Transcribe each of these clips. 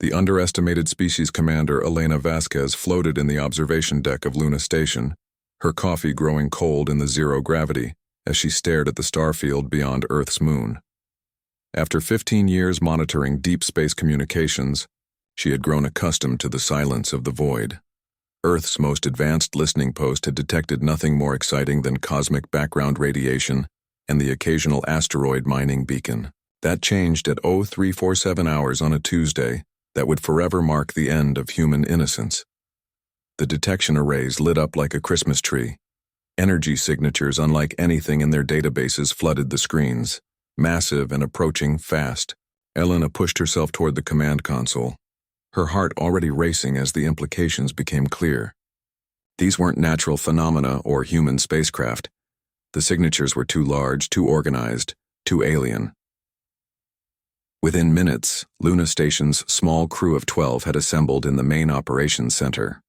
The underestimated species commander Elena Vasquez floated in the observation deck of Luna Station, her coffee growing cold in the zero gravity as she stared at the starfield beyond Earth's moon. After 15 years monitoring deep space communications, she had grown accustomed to the silence of the void. Earth's most advanced listening post had detected nothing more exciting than cosmic background radiation and the occasional asteroid mining beacon. That changed at 0347 hours on a Tuesday that would forever mark the end of human innocence. The detection arrays lit up like a Christmas tree. Energy signatures unlike anything in their databases flooded the screens, massive and approaching fast. Elena pushed herself toward the command console, her heart already racing as the implications became clear. These weren't natural phenomena or human spacecraft. The signatures were too large, too organized, too alien. Within minutes, Luna Station's small crew of 12 had assembled in the main operations center.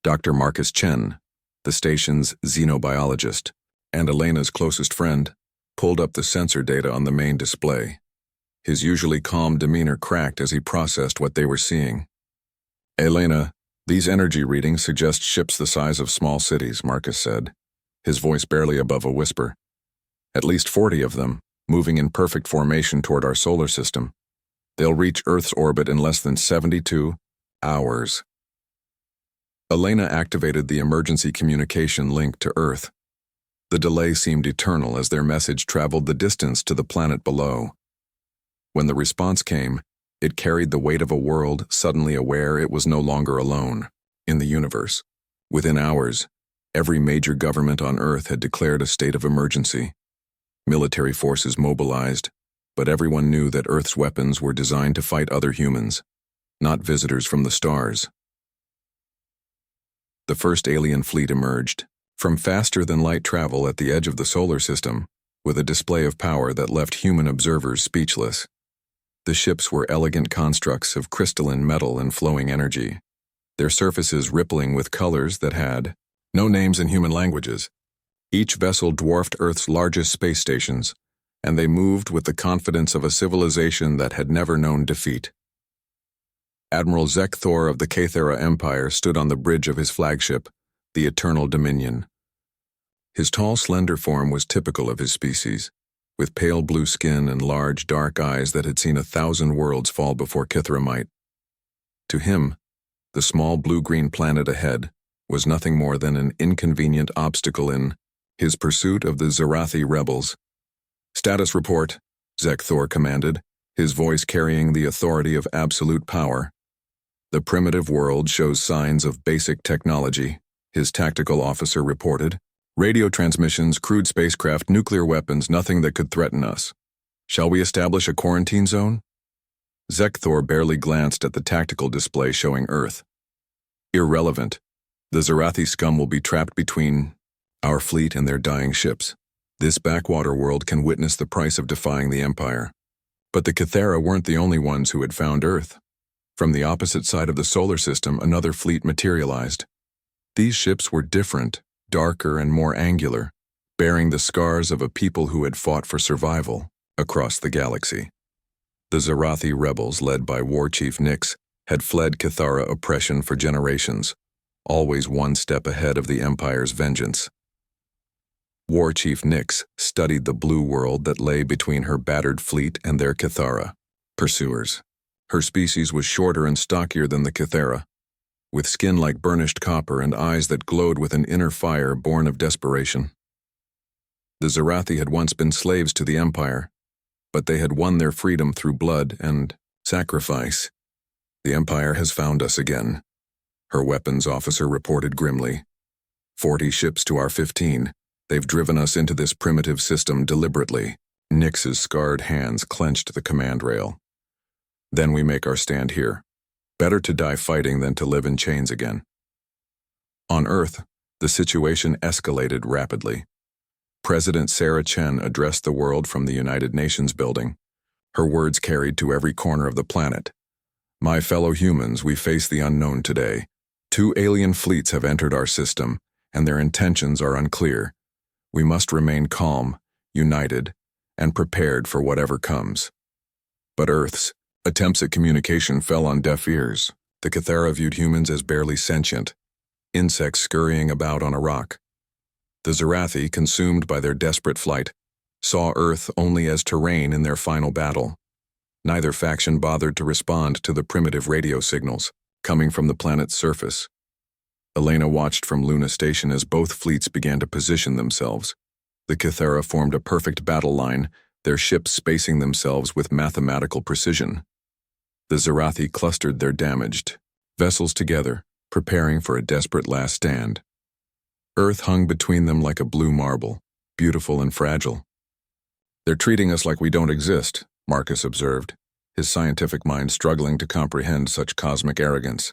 Dr. Marcus Chen, the station's xenobiologist, and Elena's closest friend, pulled up the sensor data on the main display. His usually calm demeanor cracked as he processed what they were seeing. "Elena, these energy readings suggest ships the size of small cities," Marcus said, his voice barely above a whisper. "At least 40 of them, moving in perfect formation toward our solar system. They'll reach Earth's orbit in less than 72 hours." Elena activated the emergency communication link to Earth. The delay seemed eternal as their message traveled the distance to the planet below. When the response came, it carried the weight of a world suddenly aware it was no longer alone in the universe. Within hours, every major government on Earth had declared a state of emergency. Military forces mobilized, but everyone knew that Earth's weapons were designed to fight other humans, not visitors from the stars. The first alien fleet emerged, from faster-than-light travel at the edge of the solar system, with a display of power that left human observers speechless. The ships were elegant constructs of crystalline metal and flowing energy, their surfaces rippling with colors that had no names in human languages. Each vessel dwarfed Earth's largest space stations, and they moved with the confidence of a civilization that had never known defeat. Admiral Zek Thor of the Cathera Empire stood on the bridge of his flagship, the Eternal Dominion. His tall, slender form was typical of his species, with pale blue skin and large, dark eyes that had seen 1,000 worlds fall before Kithramite. To him, the small blue-green planet ahead was nothing more than an inconvenient obstacle in his pursuit of the Zarathi rebels. "Status report," Zek Thor commanded, his voice carrying the authority of absolute power. "The primitive world shows signs of basic technology," his tactical officer reported. "Radio transmissions, crude spacecraft, nuclear weapons, nothing that could threaten us. Shall we establish a quarantine zone?" Zek Thor barely glanced at the tactical display showing Earth. "Irrelevant. The Zarathi scum will be trapped between our fleet and their dying ships. This backwater world can witness the price of defying the Empire." But the Cathera weren't the only ones who had found Earth. From the opposite side of the solar system, another fleet materialized. These ships were different, darker and more angular, bearing the scars of a people who had fought for survival across the galaxy. The Zarathi rebels, led by War Chief Nyx, had fled Cathara oppression for generations, always one step ahead of the Empire's vengeance. War Chief Nyx studied the blue world that lay between her battered fleet and their Cathara pursuers. Her species was shorter and stockier than the Cathera, with skin like burnished copper and eyes that glowed with an inner fire born of desperation. The Zarathi had once been slaves to the Empire, but they had won their freedom through blood and sacrifice. "The Empire has found us again," her weapons officer reported grimly. 40 ships to our 15. They've driven us into this primitive system deliberately." Nyx's scarred hands clenched the command rail. "Then we make our stand here. Better to die fighting than to live in chains again." On Earth, the situation escalated rapidly. President Sarah Chen addressed the world from the United Nations building, her words carried to every corner of the planet. "My fellow humans, we face the unknown today. 2 alien fleets have entered our system, and their intentions are unclear. We must remain calm, united, and prepared for whatever comes. But Earth's Attempts at communication fell on deaf ears. The Kythera viewed humans as barely sentient, insects scurrying about on a rock. The Zarathi, consumed by their desperate flight, saw Earth only as terrain in their final battle. Neither faction bothered to respond to the primitive radio signals coming from the planet's surface. Elena watched from Luna Station as both fleets began to position themselves. The Kythera formed a perfect battle line, their ships spacing themselves with mathematical precision. The Zarathi clustered their damaged vessels together, preparing for a desperate last stand. Earth hung between them like a blue marble, beautiful and fragile. "They're treating us like we don't exist," Marcus observed, his scientific mind struggling to comprehend such cosmic arrogance.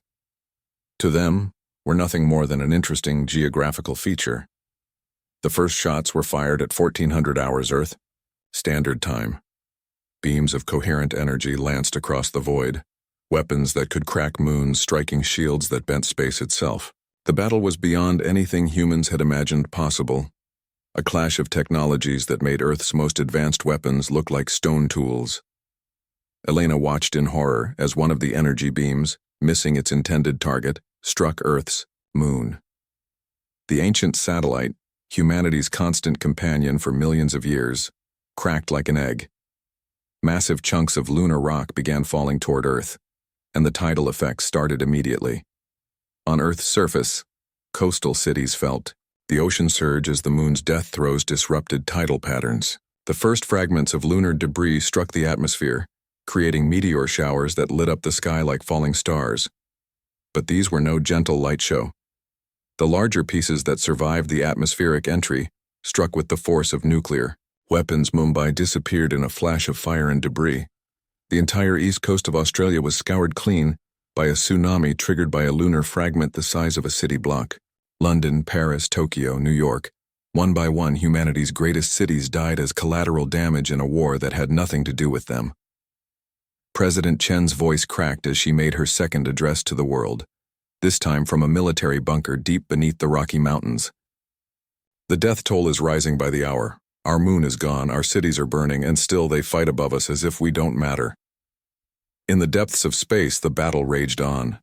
To them, we're nothing more than an interesting geographical feature. The first shots were fired at 1400 hours Earth, standard time. Beams of coherent energy lanced across the void, weapons that could crack moons striking shields that bent space itself. The battle was beyond anything humans had imagined possible, a clash of technologies that made Earth's most advanced weapons look like stone tools. Elena watched in horror as one of the energy beams, missing its intended target, struck Earth's moon. The ancient satellite, humanity's constant companion for millions of years, cracked like an egg. Massive chunks of lunar rock began falling toward Earth, and the tidal effects started immediately. On Earth's surface, coastal cities felt the ocean surge as the moon's death throes disrupted tidal patterns. The first fragments of lunar debris struck the atmosphere, creating meteor showers that lit up the sky like falling stars. But these were no gentle light show. The larger pieces that survived the atmospheric entry struck with the force of nuclear weapons. Mumbai disappeared in a flash of fire and debris. The entire east coast of Australia was scoured clean by a tsunami triggered by a lunar fragment the size of a city block. London, Paris, Tokyo, New York. One by one, humanity's greatest cities died as collateral damage in a war that had nothing to do with them. President Chen's voice cracked as she made her second address to the world, this time from a military bunker deep beneath the Rocky Mountains. "The death toll is rising by the hour. Our moon is gone, our cities are burning, and still they fight above us as if we don't matter." In the depths of space, the battle raged on.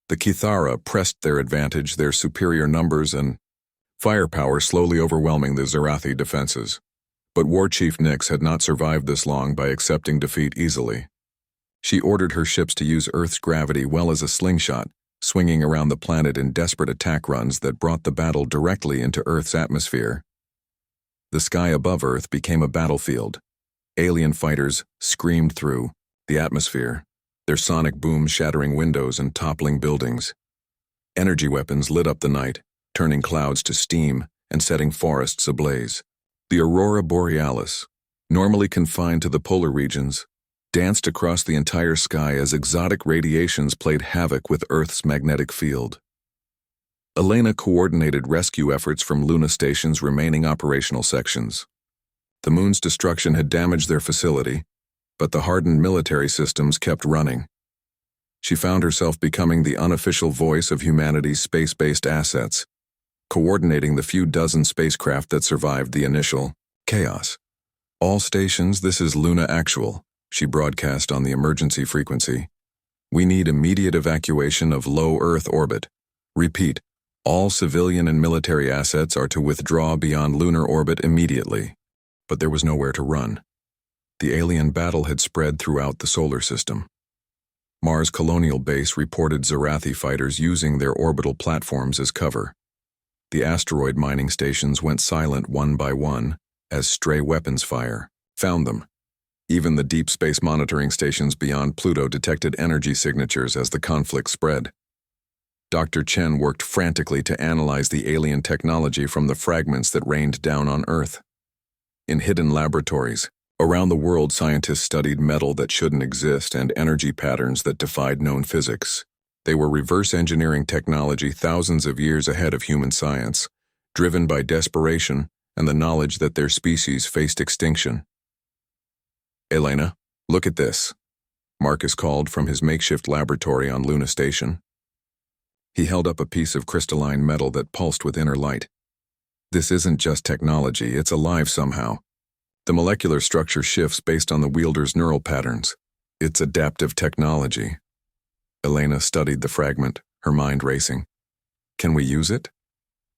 The Kythera pressed their advantage, their superior numbers and firepower slowly overwhelming the Zarathi defenses. But War Chief Nyx had not survived this long by accepting defeat easily. She ordered her ships to use Earth's gravity well as a slingshot, swinging around the planet in desperate attack runs that brought the battle directly into Earth's atmosphere. The sky above Earth became a battlefield. Alien fighters screamed through the atmosphere, their sonic booms shattering windows and toppling buildings. Energy weapons lit up the night, turning clouds to steam and setting forests ablaze. The aurora borealis, normally confined to the polar regions, danced across the entire sky as exotic radiations played havoc with Earth's magnetic field. Elena coordinated rescue efforts from Luna Station's remaining operational sections. The moon's destruction had damaged their facility, but the hardened military systems kept running. She found herself becoming the unofficial voice of humanity's space-based assets, coordinating the few dozen spacecraft that survived the initial chaos. "All stations, this is Luna Actual," she broadcast on the emergency frequency. "We need immediate evacuation of low Earth orbit. Repeat, all civilian and military assets are to withdraw beyond lunar orbit immediately." But there was nowhere to run. The alien battle had spread throughout the solar system. Mars Colonial Base reported Zarathi fighters using their orbital platforms as cover. The asteroid mining stations went silent one by one as stray weapons fire found them. Even the deep space monitoring stations beyond Pluto detected energy signatures as the conflict spread. Dr. Chen worked frantically to analyze the alien technology from the fragments that rained down on Earth. In hidden laboratories, around the world, scientists studied metal that shouldn't exist and energy patterns that defied known physics. They were reverse engineering technology thousands of years ahead of human science, driven by desperation and the knowledge that their species faced extinction. "Elena, look at this," Marcus called from his makeshift laboratory on Luna Station. He held up a piece of crystalline metal that pulsed with inner light. "This isn't just technology, it's alive somehow. The molecular structure shifts based on the wielder's neural patterns. It's adaptive technology. Elena studied the fragment, her mind racing. Can we use it?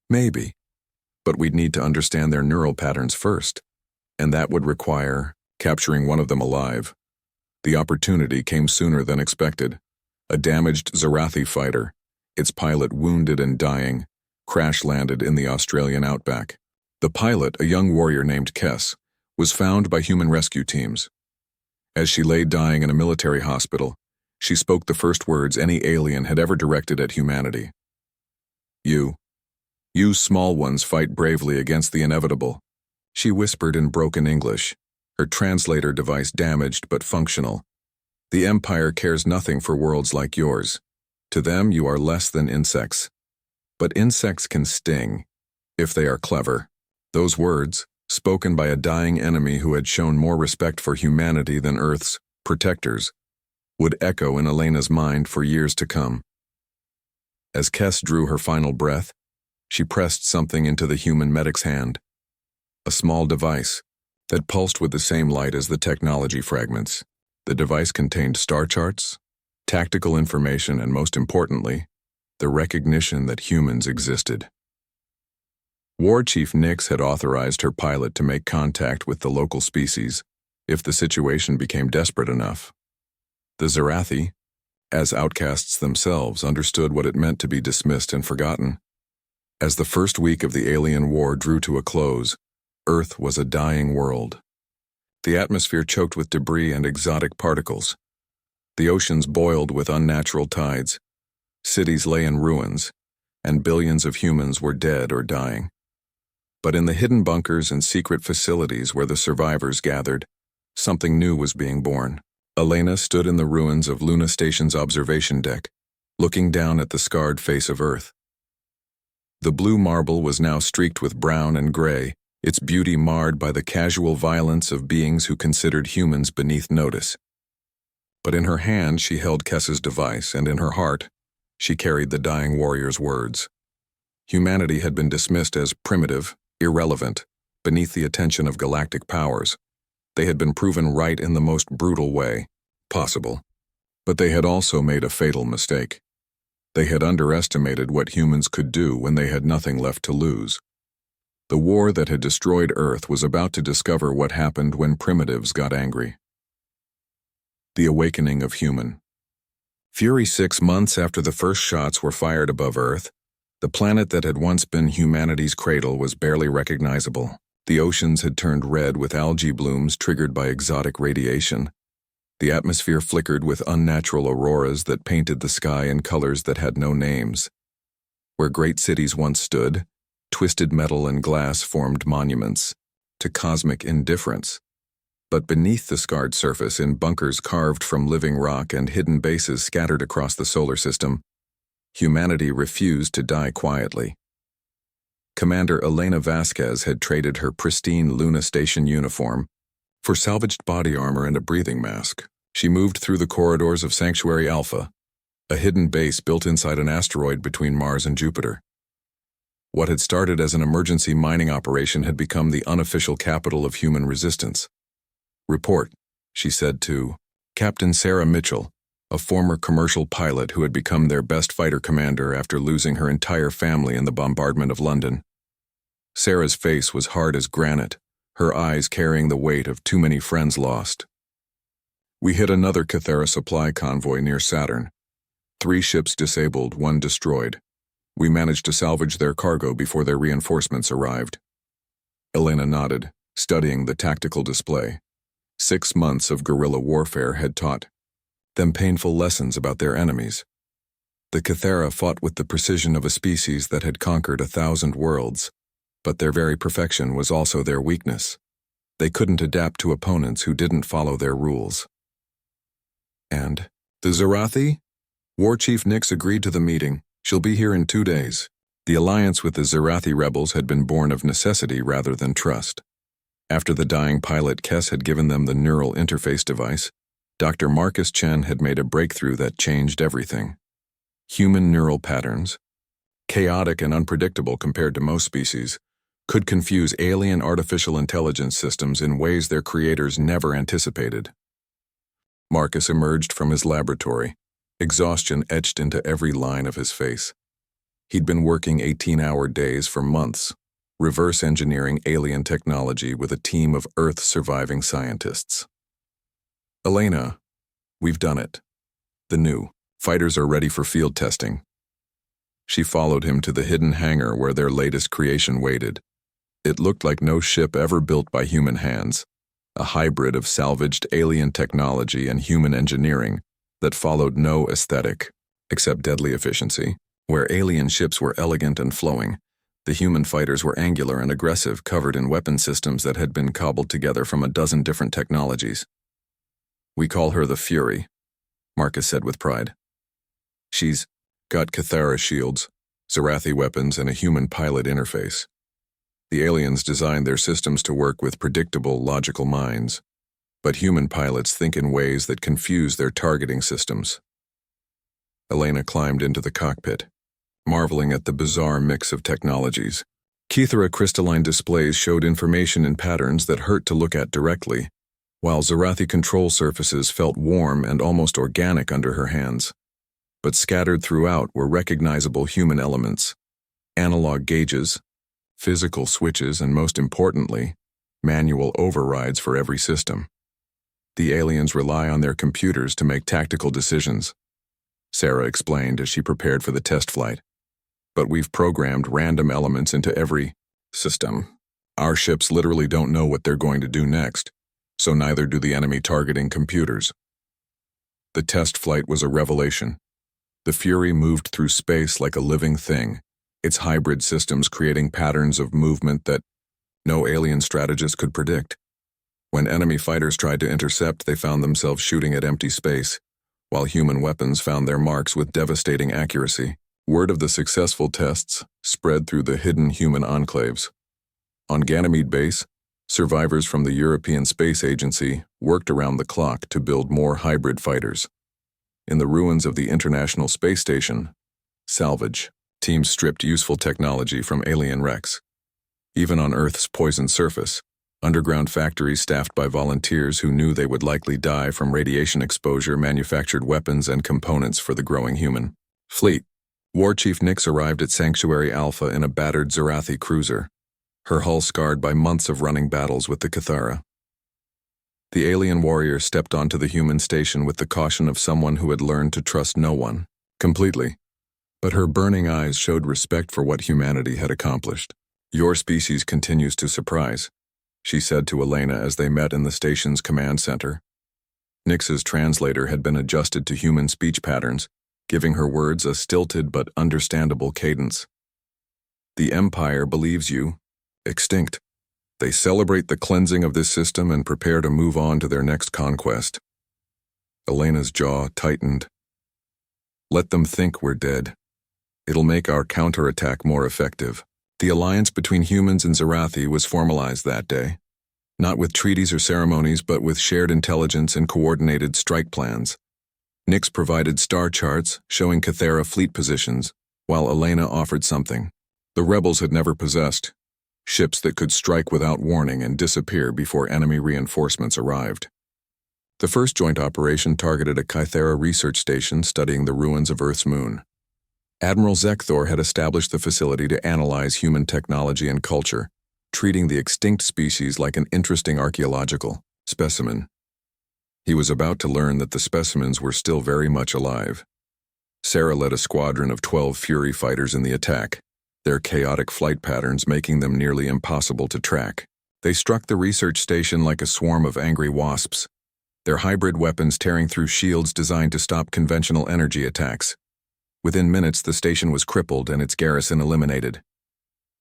Maybe. But we'd need to understand their neural patterns first, and that would require capturing one of them alive. The opportunity came sooner than expected. A damaged Zarathi fighter, its pilot wounded and dying, crash-landed in the Australian outback. The pilot, a young warrior named Kess, was found by human rescue teams. As she lay dying in a military hospital, she spoke the first words any alien had ever directed at humanity. You small ones fight bravely against the inevitable, she whispered in broken English, her translator device damaged but functional. The Empire cares nothing for worlds like yours. To them, you are less than insects. But insects can sting, if they are clever. Those words, spoken by a dying enemy who had shown more respect for humanity than Earth's protectors, would echo in Elena's mind for years to come. As Kess drew her final breath, she pressed something into the human medic's hand. A small device that pulsed with the same light as the technology fragments. The device contained star charts, tactical information, and most importantly, the recognition that humans existed. War Chief Nix had authorized her pilot to make contact with the local species if the situation became desperate enough. The Zarathi, as outcasts themselves, understood what it meant to be dismissed and forgotten. As the first week of the alien war drew to a close, Earth was a dying world. The atmosphere choked with debris and exotic particles. The oceans boiled with unnatural tides. Cities lay in ruins, and billions of humans were dead or dying. But in the hidden bunkers and secret facilities where the survivors gathered, something new was being born. Elena stood in the ruins of Luna Station's observation deck, looking down at the scarred face of Earth. The blue marble was now streaked with brown and gray, its beauty marred by the casual violence of beings who considered humans beneath notice. But in her hand she held Kess's device, and in her heart she carried the dying warrior's words. Humanity had been dismissed as primitive, irrelevant, beneath the attention of galactic powers. They had been proven right in the most brutal way possible. But they had also made a fatal mistake. They had underestimated what humans could do when they had nothing left to lose. The war that had destroyed Earth was about to discover what happened when primitives got angry. The awakening of human. Fury 6 months after the first shots were fired above Earth, the planet that had once been humanity's cradle was barely recognizable. The oceans had turned red with algae blooms triggered by exotic radiation. The atmosphere flickered with unnatural auroras that painted the sky in colors that had no names. Where great cities once stood, twisted metal and glass formed monuments to cosmic indifference. But beneath the scarred surface, in bunkers carved from living rock and hidden bases scattered across the solar system, humanity refused to die quietly. Commander Elena Vasquez had traded her pristine Luna Station uniform for salvaged body armor and a breathing mask. She moved through the corridors of Sanctuary Alpha, a hidden base built inside an asteroid between Mars and Jupiter. What had started as an emergency mining operation had become the unofficial capital of human resistance. "Report," she said to Captain Sarah Mitchell, a former commercial pilot who had become their best fighter commander after losing her entire family in the bombardment of London. Sarah's face was hard as granite, her eyes carrying the weight of too many friends lost. "We hit another Cathera supply convoy near Saturn. 3 ships disabled, 1 destroyed. We managed to salvage their cargo before their reinforcements arrived." Elena nodded, studying the tactical display. 6 months of guerrilla warfare had taught them painful lessons about their enemies. The Cathera fought with the precision of a species that had conquered 1,000 worlds, but their very perfection was also their weakness. They couldn't adapt to opponents who didn't follow their rules. And the Zarathi? War Chief Nix agreed to the meeting. She'll be here in 2 days. The alliance with the Zarathi rebels had been born of necessity rather than trust. After the dying pilot Kess had given them the neural interface device, Dr. Marcus Chen had made a breakthrough that changed everything. Human neural patterns, chaotic and unpredictable compared to most species, could confuse alien artificial intelligence systems in ways their creators never anticipated. Marcus emerged from his laboratory, exhaustion etched into every line of his face. He'd been working 18-hour days for months, reverse engineering alien technology with a team of Earth-surviving scientists. Elena, we've done it. The new fighters are ready for field testing. She followed him to the hidden hangar where their latest creation waited. It looked like no ship ever built by human hands, a hybrid of salvaged alien technology and human engineering that followed no aesthetic, except deadly efficiency. Where alien ships were elegant and flowing, the human fighters were angular and aggressive, covered in weapon systems that had been cobbled together from a dozen different technologies. We call her the Fury, Marcus said with pride. She's got Cathara shields, Zarathi weapons, and a human pilot interface. The aliens designed their systems to work with predictable, logical minds, but human pilots think in ways that confuse their targeting systems. Elena climbed into the cockpit, marveling at the bizarre mix of technologies. Cathara crystalline displays showed information in patterns that hurt to look at directly, while Zarathi control surfaces felt warm and almost organic under her hands. But scattered throughout were recognizable human elements: analog gauges, physical switches, and most importantly, manual overrides for every system. The aliens rely on their computers to make tactical decisions, Sarah explained as she prepared for the test flight. But we've programmed random elements into every system. Our ships literally don't know what they're going to do next, so neither do the enemy targeting computers. The test flight was a revelation. The Fury moved through space like a living thing, its hybrid systems creating patterns of movement that no alien strategist could predict. When enemy fighters tried to intercept, they found themselves shooting at empty space, while human weapons found their marks with devastating accuracy. Word of the successful tests spread through the hidden human enclaves. On Ganymede base, survivors from the European Space Agency worked around the clock to build more hybrid fighters. In the ruins of the International Space Station, salvage teams stripped useful technology from alien wrecks. Even on Earth's poisoned surface, underground factories staffed by volunteers who knew they would likely die from radiation exposure manufactured weapons and components for the growing human fleet. War Chief Nix arrived at Sanctuary Alpha in a battered Zarathi cruiser, her hull scarred by months of running battles with the Cathara. The alien warrior stepped onto the human station with the caution of someone who had learned to trust no one completely, but her burning eyes showed respect for what humanity had accomplished. Your species continues to surprise, she said to Elena as they met in the station's command center. Nix's translator had been adjusted to human speech patterns, giving her words a stilted but understandable cadence. The Empire believes you extinct. They celebrate the cleansing of this system and prepare to move on to their next conquest. Elena's jaw tightened. Let them think we're dead. It'll make our counterattack more effective. The alliance between humans and Zarathi was formalized that day, not with treaties or ceremonies, but with shared intelligence and coordinated strike plans. Nix provided star charts showing Cathara fleet positions, while Elena offered something the rebels had never possessed: ships that could strike without warning and disappear before enemy reinforcements arrived. The first joint operation targeted a Cathara research station studying the ruins of Earth's moon. Admiral Zekthor had established the facility to analyze human technology and culture, treating the extinct species like an interesting archaeological specimen. He was about to learn that the specimens were still very much alive. Sarah led a squadron of 12 Fury fighters in the attack, their chaotic flight patterns making them nearly impossible to track. They struck the research station like a swarm of angry wasps, their hybrid weapons tearing through shields designed to stop conventional energy attacks. Within minutes, the station was crippled and its garrison eliminated.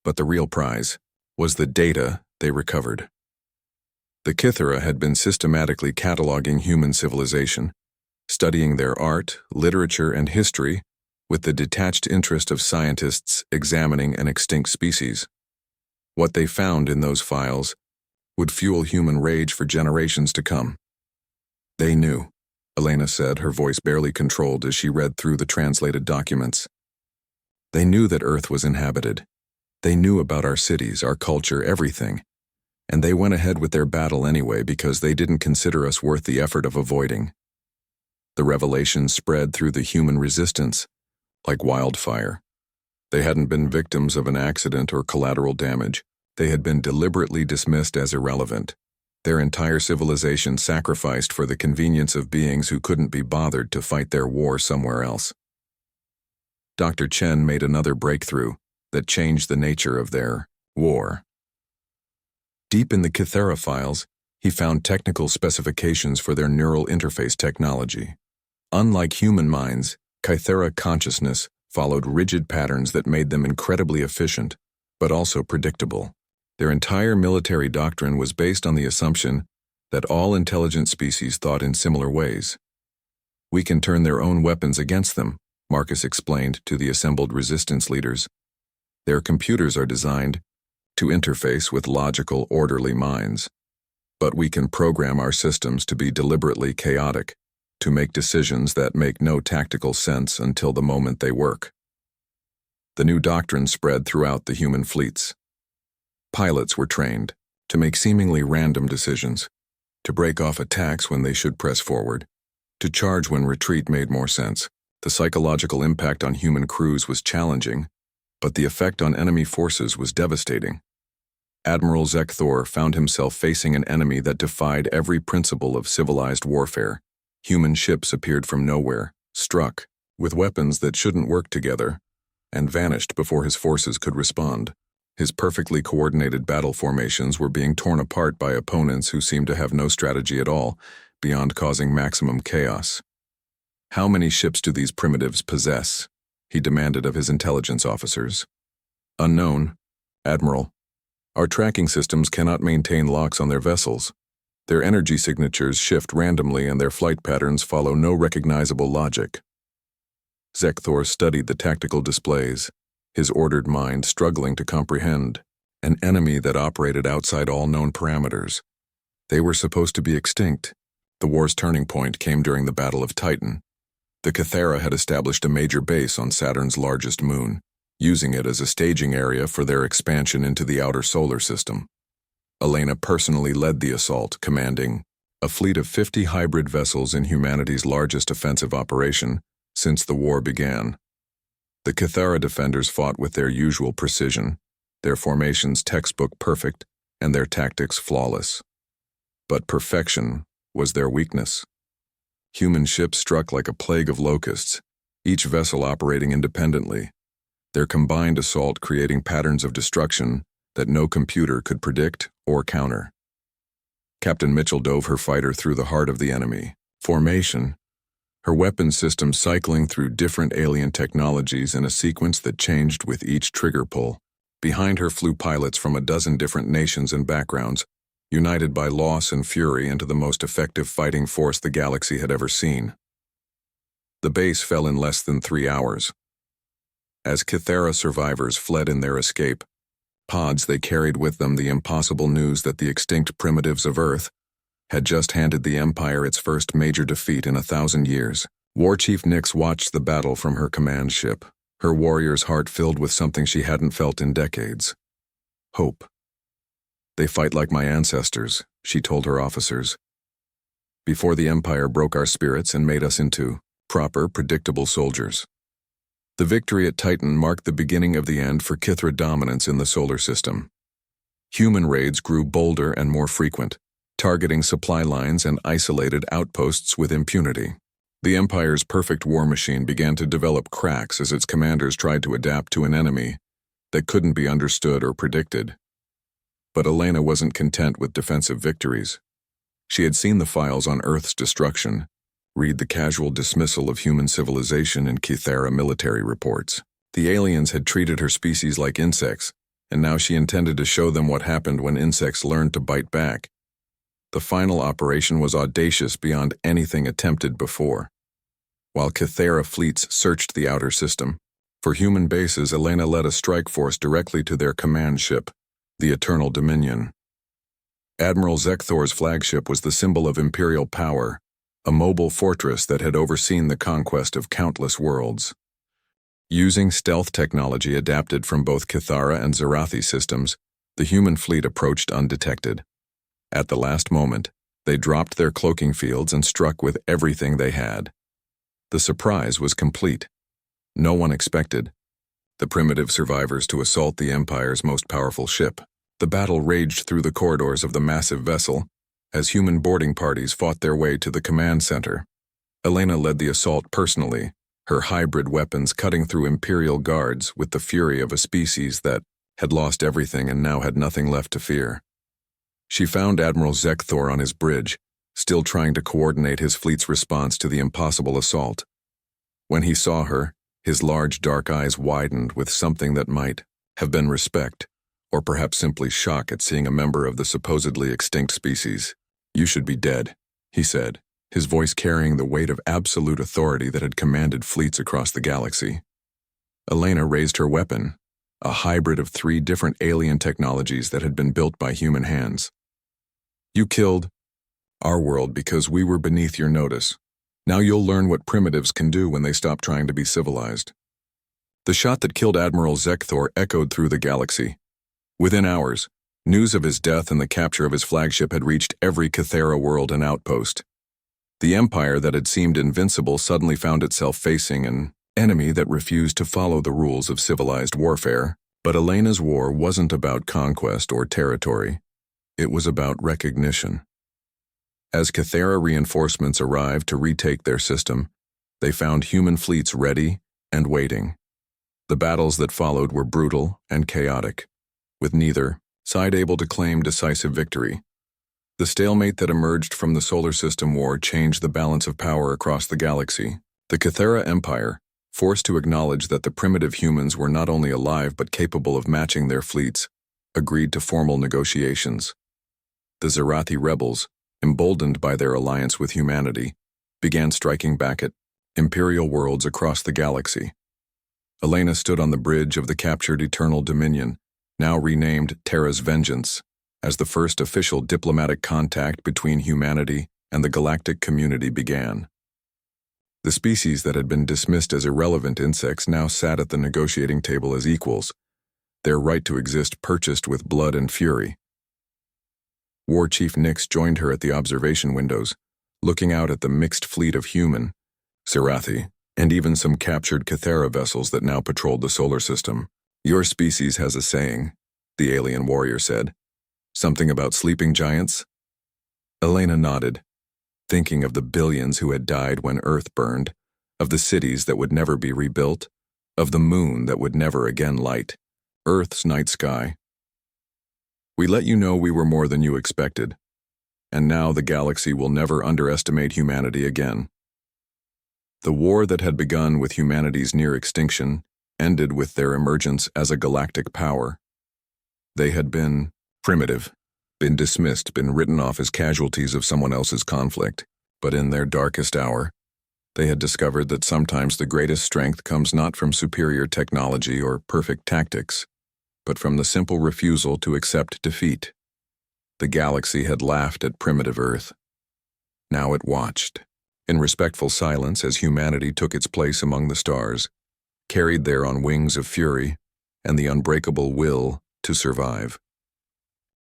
But the real prize was the data they recovered. The Cathara had been systematically cataloging human civilization, studying their art, literature, and history with the detached interest of scientists examining an extinct species. What they found in those files would fuel human rage for generations to come. They knew, Elena said, her voice barely controlled as she read through the translated documents. They knew that Earth was inhabited. They knew about our cities, our culture, everything. And they went ahead with their battle anyway because they didn't consider us worth the effort of avoiding. The revelation spread through the human resistance like wildfire. They hadn't been victims of an accident or collateral damage. They had been deliberately dismissed as irrelevant. Their entire civilization sacrificed for the convenience of beings who couldn't be bothered to fight their war somewhere else. Dr. Chen made another breakthrough that changed the nature of their war. Deep in the Kythera files, he found technical specifications for their neural interface technology. Unlike human minds, Kythera consciousness followed rigid patterns that made them incredibly efficient, but also predictable. Their entire military doctrine was based on the assumption that all intelligent species thought in similar ways. We can turn their own weapons against them, Marcus explained to the assembled resistance leaders. Their computers are designed to interface with logical, orderly minds. But we can program our systems to be deliberately chaotic, to make decisions that make no tactical sense until the moment they work. The new doctrine spread throughout the human fleets. Pilots were trained to make seemingly random decisions, to break off attacks when they should press forward, to charge when retreat made more sense. The psychological impact on human crews was challenging, but the effect on enemy forces was devastating. Admiral Zekthor found himself facing an enemy that defied every principle of civilized warfare. Human ships appeared from nowhere, struck, with weapons that shouldn't work together, and vanished before his forces could respond. His perfectly coordinated battle formations were being torn apart by opponents who seemed to have no strategy at all, beyond causing maximum chaos. "How many ships do these primitives possess?" he demanded of his intelligence officers. "Unknown, Admiral. Our tracking systems cannot maintain locks on their vessels. Their energy signatures shift randomly and their flight patterns follow no recognizable logic." Zekthor studied the tactical displays, his ordered mind struggling to comprehend an enemy that operated outside all known parameters. They were supposed to be extinct. The war's turning point came during the Battle of Titan. The Kythera had established a major base on Saturn's largest moon, using it as a staging area for their expansion into the outer solar system. Elena personally led the assault, commanding a fleet of 50 hybrid vessels in humanity's largest offensive operation since the war began. The Kythera defenders fought with their usual precision, their formations textbook perfect, and their tactics flawless. But perfection was their weakness. Human ships struck like a plague of locusts, each vessel operating independently, their combined assault creating patterns of destruction that no computer could predict or counter. Captain Mitchell dove her fighter through the heart of the enemy formation, her weapon system cycling through different alien technologies in a sequence that changed with each trigger pull. Behind her flew pilots from a dozen different nations and backgrounds, united by loss and fury into the most effective fighting force the galaxy had ever seen. The base fell in less than 3 hours. As Kythera survivors fled in their escape pods, they carried with them the impossible news that the extinct primitives of Earth had just handed the Empire its first major defeat in 1,000 years. War Chief Nix watched the battle from her command ship, her warrior's heart filled with something she hadn't felt in decades: hope. "They fight like my ancestors," she told her officers. "Before the Empire broke our spirits and made us into proper, predictable soldiers." The victory at Titan marked the beginning of the end for Kythera dominance in the solar system. Human raids grew bolder and more frequent, targeting supply lines and isolated outposts with impunity. The Empire's perfect war machine began to develop cracks as its commanders tried to adapt to an enemy that couldn't be understood or predicted. But Elena wasn't content with defensive victories. She had seen the files on Earth's destruction, read the casual dismissal of human civilization in Kythera military reports. The aliens had treated her species like insects, and now she intended to show them what happened when insects learned to bite back. The final operation was audacious beyond anything attempted before. While Kythera fleets searched the outer system for human bases, Elena led a strike force directly to their command ship, the Eternal Dominion. Admiral Zekthor's flagship was the symbol of imperial power, a mobile fortress that had overseen the conquest of countless worlds. Using stealth technology adapted from both Kythera and Zerathi systems, the human fleet approached undetected. At the last moment, they dropped their cloaking fields and struck with everything they had. The surprise was complete. No one expected the primitive survivors to assault the Empire's most powerful ship. The battle raged through the corridors of the massive vessel as human boarding parties fought their way to the command center. Elena led the assault personally, her hybrid weapons cutting through Imperial guards with the fury of a species that had lost everything and now had nothing left to fear. She found Admiral Zekthor on his bridge, still trying to coordinate his fleet's response to the impossible assault. When he saw her, his large dark eyes widened with something that might have been respect, or perhaps simply shock at seeing a member of the supposedly extinct species. "You should be dead," he said, his voice carrying the weight of absolute authority that had commanded fleets across the galaxy. Elena raised her weapon, a hybrid of 3 different alien technologies that had been built by human hands. "You killed our world because we were beneath your notice. Now you'll learn what primitives can do when they stop trying to be civilized." The shot that killed Admiral Zekthor echoed through the galaxy. Within hours, news of his death and the capture of his flagship had reached every Cathera world and outpost. The Empire that had seemed invincible suddenly found itself facing an enemy that refused to follow the rules of civilized warfare. But Elena's war wasn't about conquest or territory. It was about recognition. As Cathera reinforcements arrived to retake their system, they found human fleets ready and waiting. The battles that followed were brutal and chaotic, with neither side able to claim decisive victory. The stalemate that emerged from the Solar System War changed the balance of power across the galaxy. The Cathera Empire, forced to acknowledge that the primitive humans were not only alive but capable of matching their fleets, agreed to formal negotiations. The Zerathi rebels, emboldened by their alliance with humanity, began striking back at Imperial worlds across the galaxy. Elena stood on the bridge of the captured Eternal Dominion, now renamed Terra's Vengeance, as the first official diplomatic contact between humanity and the galactic community began. The species that had been dismissed as irrelevant insects now sat at the negotiating table as equals, their right to exist purchased with blood and fury. War Chief Nix joined her at the observation windows, looking out at the mixed fleet of human, Zerathi, and even some captured Cathera vessels that now patrolled the solar system. "Your species has a saying," the alien warrior said. "Something about sleeping giants?" Elena nodded, thinking of the billions who had died when Earth burned, of the cities that would never be rebuilt, of the moon that would never again light Earth's night sky. "We let you know we were more than you expected, and now the galaxy will never underestimate humanity again." The war that had begun with humanity's near extinction ended with their emergence as a galactic power. They had been primitive, been dismissed, been written off as casualties of someone else's conflict, but in their darkest hour, they had discovered that sometimes the greatest strength comes not from superior technology or perfect tactics, but from the simple refusal to accept defeat. The galaxy had laughed at primitive Earth. Now it watched, in respectful silence as humanity took its place among the stars, carried there on wings of fury and the unbreakable will to survive.